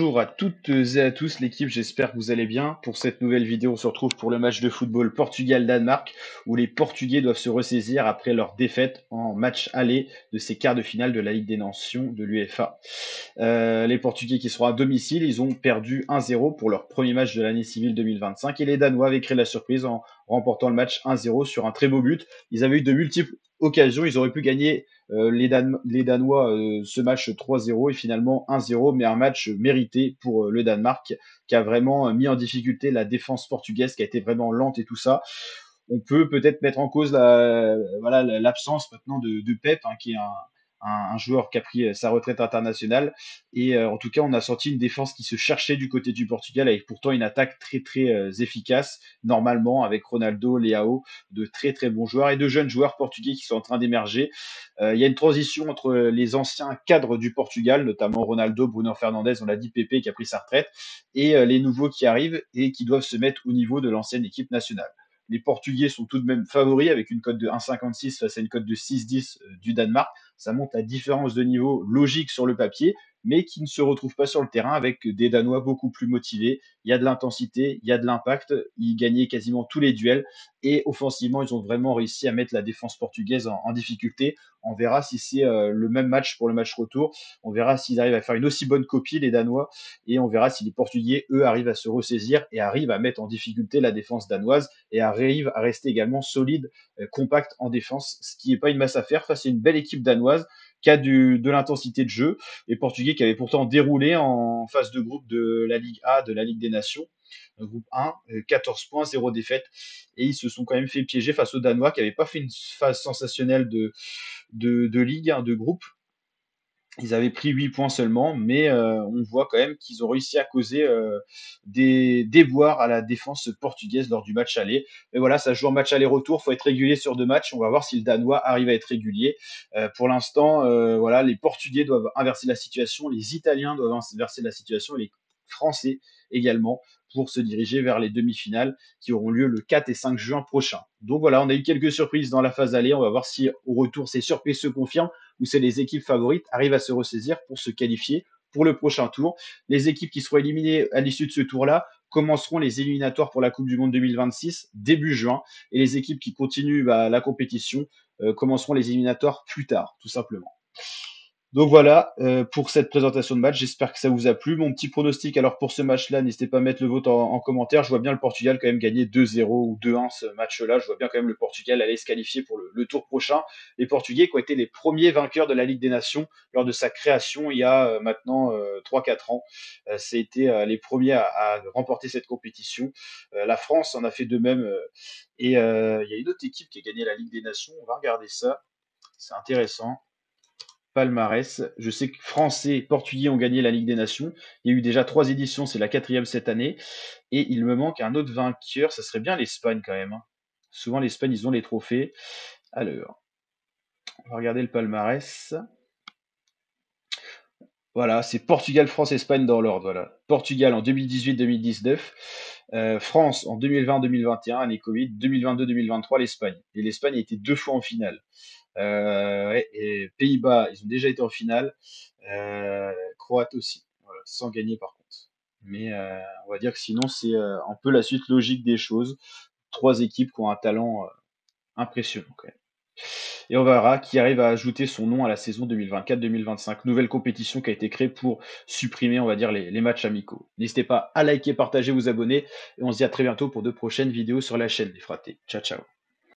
Bonjour à toutes et à tous l'équipe, j'espère que vous allez bien. Pour cette nouvelle vidéo, on se retrouve pour le match de football Portugal-Danemark où les Portugais doivent se ressaisir après leur défaite en match aller de ces quarts de finale de la Ligue des Nations de l'UEFA. Les Portugais qui seront à domicile, ils ont perdu 1-0 pour leur premier match de l'année civile 2025 et les Danois avaient créé la surprise en remportant le match 1-0 sur un très beau but. Ils avaient eu de multiples occasions, ils auraient pu gagner les Danois ce match 3-0 et finalement 1-0, mais un match mérité pour le Danemark qui a vraiment mis en difficulté la défense portugaise qui a été vraiment lente et tout ça. On peut peut-être mettre en cause voilà, l'absence maintenant de Pep, hein, qui est un joueur qui a pris sa retraite internationale. Et en tout cas, on a senti une défense qui se cherchait du côté du Portugal, avec pourtant une attaque très très efficace, normalement, avec Ronaldo, Leao, de très très bons joueurs et de jeunes joueurs portugais qui sont en train d'émerger. Il y a une transition entre les anciens cadres du Portugal, notamment Ronaldo, Bruno Fernandes, on l'a dit, Pepe qui a pris sa retraite, et les nouveaux qui arrivent et qui doivent se mettre au niveau de l'ancienne équipe nationale. Les Portugais sont tout de même favoris avec une cote de 1,56 face à une cote de 6,10 du Danemark. Ça montre la différence de niveau logique sur le papier, mais qui ne se retrouve pas sur le terrain avec des Danois beaucoup plus motivés. Il y a de l'intensité, il y a de l'impact. Ils gagnaient quasiment tous les duels et offensivement, ils ont vraiment réussi à mettre la défense portugaise en difficulté. On verra si c'est le même match pour le match retour. On verra s'ils arrivent à faire une aussi bonne copie, les Danois, et on verra si les Portugais, eux, arrivent à se ressaisir et arrivent à mettre en difficulté la défense danoise et arrivent à rester également solide, compact en défense, ce qui n'est pas une masse à faire face à une belle équipe danoise qui a de l'intensité de jeu. Les Portugais qui avaient pourtant déroulé en phase de groupe de la Ligue A, de la Ligue des Nations, groupe 1, 14 points, 0 défaite. Et ils se sont quand même fait piéger face aux Danois qui n'avaient pas fait une phase sensationnelle de Ligue, hein, de groupe. Ils avaient pris 8 points seulement, mais on voit quand même qu'ils ont réussi à causer des déboires à la défense portugaise lors du match aller. Mais voilà, ça joue en match aller-retour, il faut être régulier sur 2 matchs. On va voir si le Danois arrive à être régulier. Pour l'instant, voilà, les Portugais doivent inverser la situation, les Italiens doivent inverser la situation et les Français également pour se diriger vers les demi-finales qui auront lieu le 4 et 5 juin prochain. Donc voilà, on a eu quelques surprises dans la phase aller. On va voir si au retour ces surprises se confirment où c'est les équipes favorites arrivent à se ressaisir pour se qualifier pour le prochain tour. Les équipes qui seront éliminées à l'issue de ce tour-là commenceront les éliminatoires pour la Coupe du Monde 2026 début juin et les équipes qui continuent la compétition commenceront les éliminatoires plus tard, tout simplement. Donc voilà pour cette présentation de match. J'espère que ça vous a plu. Mon petit pronostic, alors pour ce match-là, n'hésitez pas à mettre le vôtre en commentaire. Je vois bien le Portugal quand même gagner 2-0 ou 2-1 ce match-là. Je vois bien quand même le Portugal aller se qualifier pour le tour prochain. Les Portugais qui ont été les premiers vainqueurs de la Ligue des Nations lors de sa création il y a maintenant 3-4 ans. C'était les premiers à remporter cette compétition. La France en a fait de même. Et il y a une autre équipe qui a gagné la Ligue des Nations. On va regarder ça. C'est intéressant. Palmarès. Je sais que Français et Portugais ont gagné la Ligue des Nations. Il y a eu déjà 3 éditions, c'est la 4e cette année. Et il me manque un autre vainqueur, ça serait bien l'Espagne quand même, hein. Souvent l'Espagne, ils ont les trophées. Alors, on va regarder le palmarès. Voilà, c'est Portugal, France, Espagne dans l'ordre. Voilà. Portugal en 2018-2019, France en 2020-2021, année Covid, 2022-2023, l'Espagne. Et l'Espagne a été 2 fois en finale. Ouais, et Pays-Bas, ils ont déjà été en finale. Croate aussi, voilà, sans gagner par contre. Mais on va dire que sinon, c'est un peu la suite logique des choses. 3 équipes qui ont un talent impressionnant quand même. Et on verra qui arrive à ajouter son nom à la saison 2024-2025. Nouvelle compétition qui a été créée pour supprimer, on va dire, les matchs amicaux. N'hésitez pas à liker, partager, vous abonner. Et on se dit à très bientôt pour de prochaines vidéos sur la chaîne, les fratés. Ciao, ciao.